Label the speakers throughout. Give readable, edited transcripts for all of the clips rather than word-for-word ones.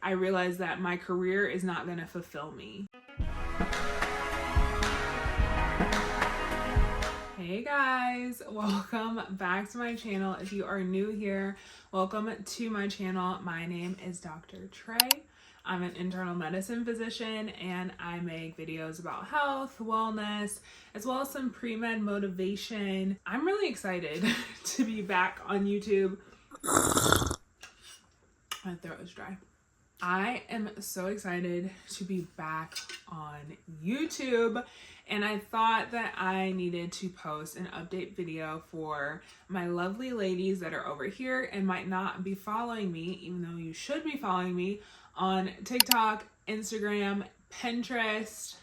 Speaker 1: I realized that my career is not going to fulfill me. Hey guys, welcome back to my channel. If you are new here, welcome to my channel. My name is Dr. Trey. I'm an internal medicine physician and I make videos about health, wellness, as well as some pre-med motivation. I'm really excited to be back on YouTube. My throat is dry. I am so excited to be back on YouTube, and I thought that I needed to post an update video for my lovely ladies that are over here and might not be following me, even though you should be following me on TikTok, Instagram, Pinterest.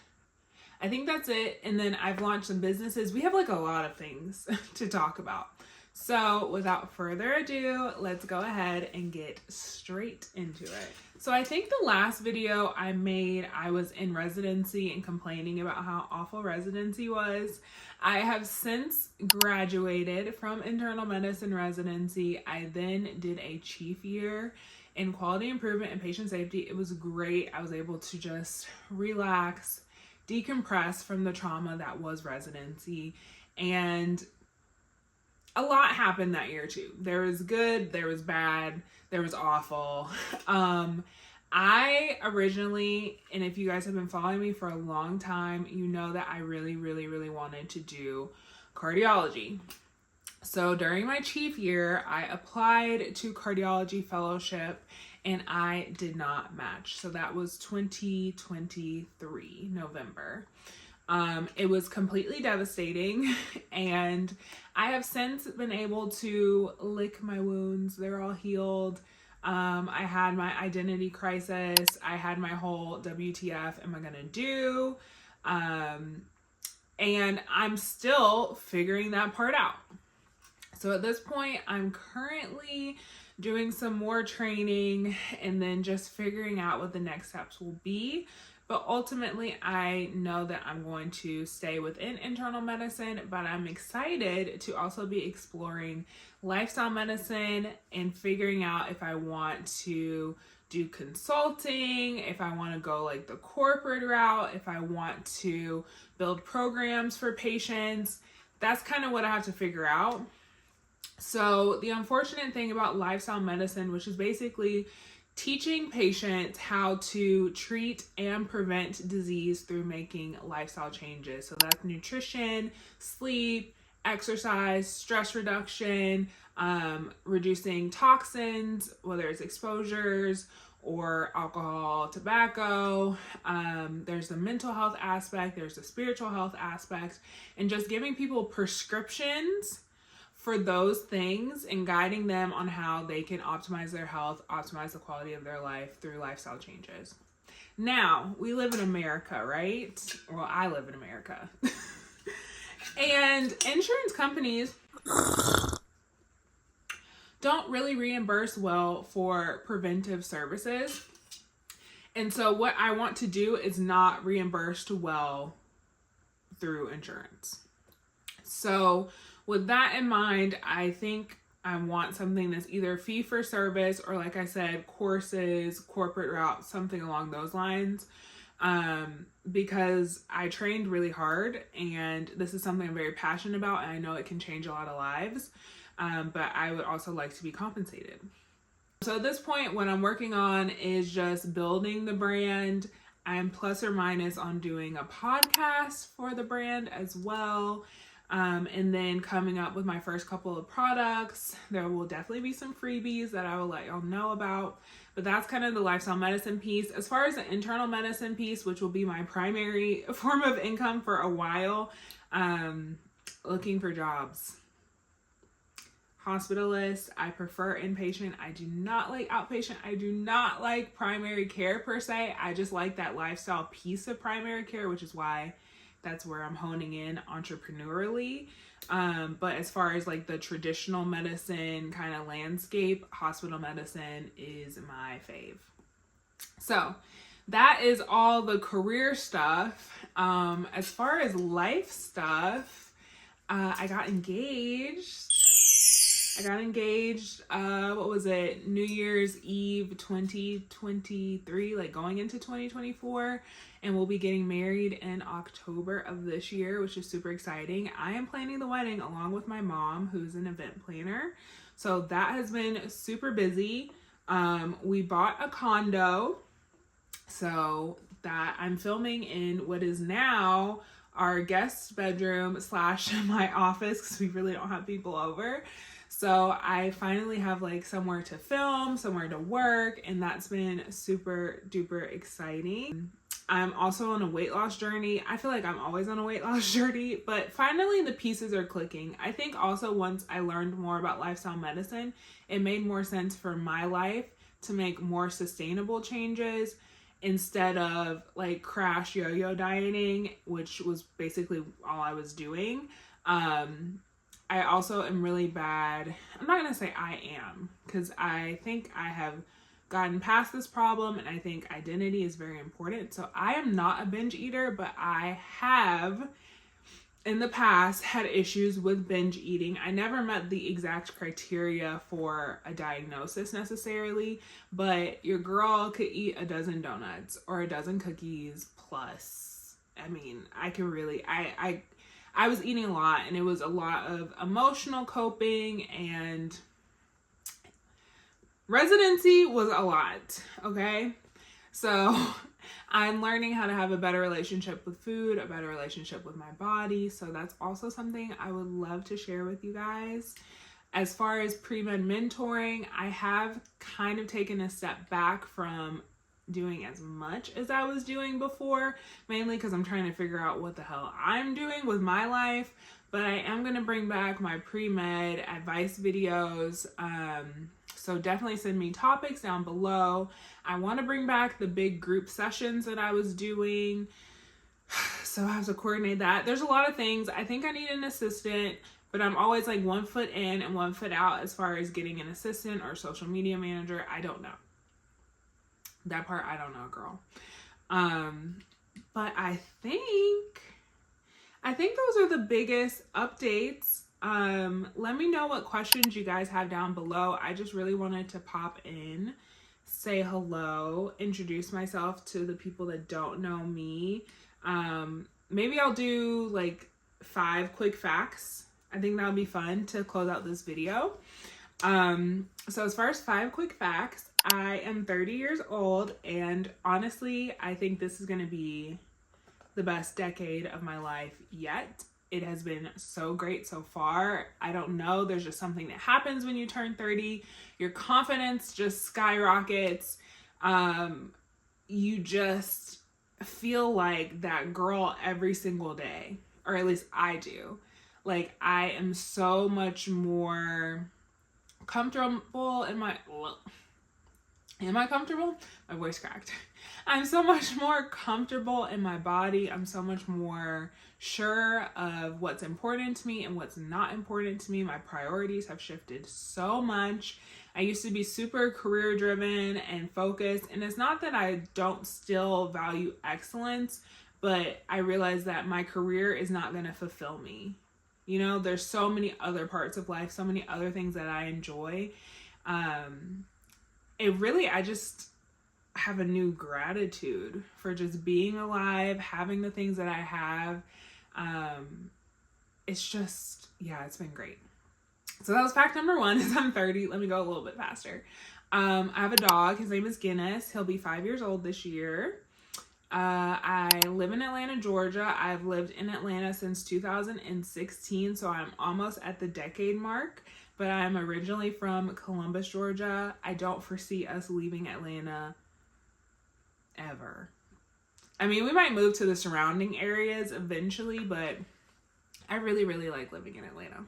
Speaker 1: I think that's it. And then I've launched some businesses. We have like a lot of things to talk about. So without further ado, let's go ahead and get straight into it. So I think the last video I made, I was in residency and complaining about how awful residency was. I have since graduated from internal medicine residency. I then did a chief year in quality improvement and patient safety. It was great. I was able to just relax, decompress from the trauma that was residency, and a lot happened that year too. There was good, there was bad, there was awful. I originally, and if you guys have been following me for a long time, you know that I really wanted to do cardiology. So during my chief year, I applied to cardiology fellowship and I did not match. So that was 2023, November. It was completely devastating, and I have since been able to lick my wounds. They're all healed. I had my identity crisis. I had my whole WTF am I gonna do? And I'm still figuring that part out. So at this point, I'm currently doing some more training and then just figuring out what the next steps will be. But ultimately, I know that I'm going to stay within internal medicine, but I'm excited to also be exploring lifestyle medicine and figuring out if I want to do consulting, if I want to go like the corporate route, if I want to build programs for patients. That's kind of what I have to figure out. So the unfortunate thing about lifestyle medicine, which is basically teaching patients how to treat and prevent disease through making lifestyle changes. So that's nutrition, sleep, exercise, stress reduction, reducing toxins, whether it's exposures or alcohol, tobacco. There's the mental health aspect, there's the spiritual health aspect, and just giving people prescriptions for those things and guiding them on how they can optimize their health, optimize the quality of their life through lifestyle changes. Now, we live in America, right? Well, I live in America. And insurance companies don't really reimburse well for preventive services. And so what I want to do is not reimbursed well through insurance. So with that in mind, I think I want something that's either fee for service or, like I said, courses, corporate route, something along those lines. Because I trained really hard and this is something I'm very passionate about and I know it can change a lot of lives. But I would also like to be compensated. So at this point, what I'm working on is just building the brand. I'm plus or minus on doing a podcast for the brand as well. And then coming up with my first couple of products. There will definitely be some freebies that I will let y'all know about, but that's kind of the lifestyle medicine piece. As far as the internal medicine piece, which will be my primary form of income for a while, looking for jobs. Hospitalist, I prefer inpatient. I do not like outpatient. I do not like primary care per se. I just like that lifestyle piece of primary care, which is why that's where I'm honing in entrepreneurially. But as far as like the traditional medicine kind of landscape, hospital medicine is my fave. So that is all the career stuff. As far as life stuff, I got engaged I got engaged, what was it, New Year's Eve 2023, like going into 2024, and we'll be getting married in October of this year, which is super exciting. I am planning the wedding along with my mom, who's an event planner, so that has been super busy. We bought a condo, so that I'm filming in what is now our guest bedroom / my office, because we really don't have people over. So I finally have like somewhere to film, somewhere to work, and that's been super duper exciting. I'm also on a weight loss journey. I feel like I'm always on a weight loss journey, but finally the pieces are clicking. I think also once I learned more about lifestyle medicine, it made more sense for my life to make more sustainable changes instead of like crash yo-yo dieting, which was basically all I was doing. I also am really bad. I'm not going to say I am, because I think I have gotten past this problem, and I think identity is very important. So I am not a binge eater, but I have in the past had issues with binge eating. I never met the exact criteria for a diagnosis necessarily, but your girl could eat a dozen donuts or a dozen cookies plus. I mean, I can really, I was eating a lot, and it was a lot of emotional coping, and residency was a lot, okay? So I'm learning how to have a better relationship with food, a better relationship with my body. So that's also something I would love to share with you guys. As far as pre-med mentoring, I have kind of taken a step back from doing as much as I was doing before, mainly because I'm trying to figure out what the hell I'm doing with my life. But I am going to bring back my pre-med advice videos. So definitely send me topics down below. I want to bring back the big group sessions that I was doing. So I have to coordinate that. There's a lot of things. I think I need an assistant, but I'm always like 1 foot in and 1 foot out as far as getting an assistant or social media manager. I don't know. That part, I don't know, girl. But I think those are the biggest updates. Let me know what questions you guys have down below. I just really wanted to pop in, say hello, introduce myself to the people that don't know me. Maybe I'll do like 5 quick facts. I think that would be fun to close out this video. So as far as 5 quick facts, I am 30 years old, and honestly, I think this is going to be the best decade of my life yet. It has been so great so far. I don't know. There's just something that happens when you turn 30. Your confidence just skyrockets. You just feel like that girl every single day, or at least I do. Like, I am so much more comfortable in my... Am I comfortable? My voice cracked. I'm so much more comfortable in my body. I'm so much more sure of what's important to me and what's not important to me. My priorities have shifted so much. I used to be super career driven and focused, and it's not that I don't still value excellence, but I realize that my career is not going to fulfill me. You know, there's so many other parts of life, so many other things that I enjoy. I just have a new gratitude for just being alive, having the things that I have. It's just, yeah, it's been great. So that was fact number 1, is I'm 30. Let me go a little bit faster. I have a dog. His name is Guinness. He'll be 5 years old this year. I live in Atlanta, Georgia. I've lived in Atlanta since 2016, so I'm almost at the decade mark. But I'm originally from Columbus, Georgia. I don't foresee us leaving Atlanta ever. I mean, we might move to the surrounding areas eventually, but I really, really like living in Atlanta.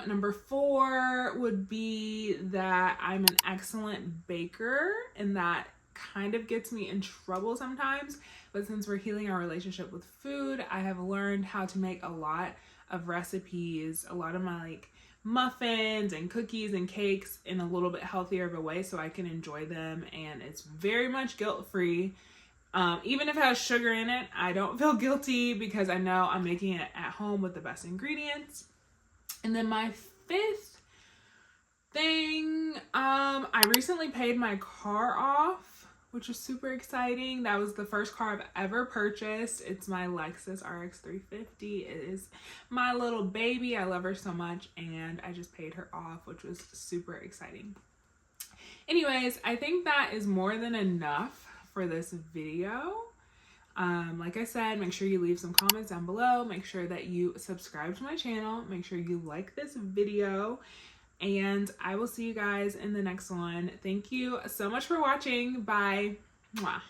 Speaker 1: Number 4 would be that I'm an excellent baker, and that kind of gets me in trouble sometimes. But since we're healing our relationship with food, I have learned how to make a lot of recipes, a lot of my like muffins and cookies and cakes in a little bit healthier of a way so I can enjoy them, and it's very much guilt-free. Even if it has sugar in it, I don't feel guilty because I know I'm making it at home with the best ingredients. And then my 5th thing, I recently paid my car off, which is super exciting. That was the first car I've ever purchased. It's my Lexus RX 350. It is my little baby. I love her so much, and I just paid her off, which was super exciting. Anyways, I think that is more than enough for this video. Like I said, make sure you leave some comments down below. Make sure that you subscribe to my channel. Make sure you like this video. And I will see you guys in the next one. Thank you so much for watching. Bye. Mwah.